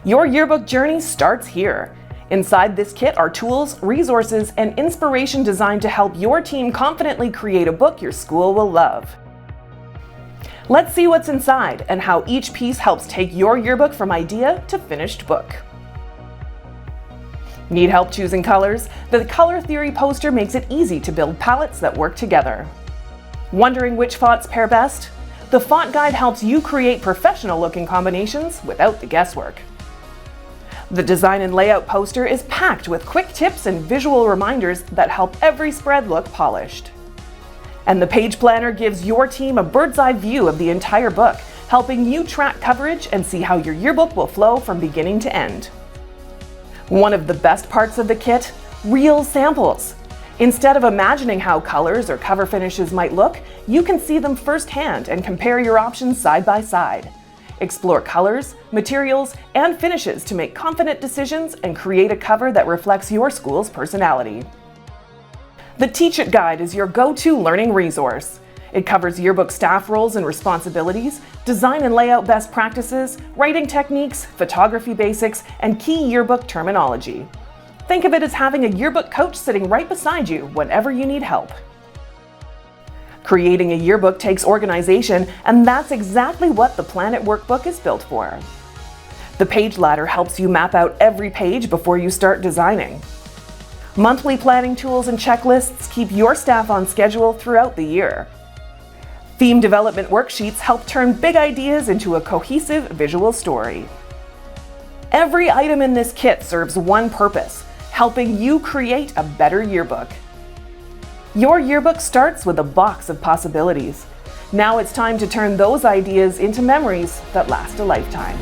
Your yearbook journey starts here. Inside this kit are tools, resources, and inspiration designed to help your team confidently create a book your school will love. Let's see what's inside and how each piece helps take your yearbook from idea to finished book. Need help choosing colors? The Color Theory poster makes it easy to build palettes that work together. Wondering which fonts pair best? The font guide helps you create professional-looking combinations without the guesswork. The design and layout poster is packed with quick tips and visual reminders that help every spread look polished. And the page planner gives your team a bird's-eye view of the entire book, helping you track coverage and see how your yearbook will flow from beginning to end. One of the best parts of the kit, real samples. Instead of imagining how colors or cover finishes might look, you can see them firsthand and compare your options side by side. Explore colors, materials, and finishes to make confident decisions and create a cover that reflects your school's personality. The Teach It Guide is your go-to learning resource. It covers yearbook staff roles and responsibilities, design and layout best practices, writing techniques, photography basics, and key yearbook terminology. Think of it as having a yearbook coach sitting right beside you whenever you need help. Creating a yearbook takes organization, and that's exactly what the Planet Workbook is built for. The page ladder helps you map out every page before you start designing. Monthly planning tools and checklists keep your staff on schedule throughout the year. Theme development worksheets help turn big ideas into a cohesive visual story. Every item in this kit serves one purpose, helping you create a better yearbook. Your yearbook starts with a box of possibilities. Now it's time to turn those ideas into memories that last a lifetime.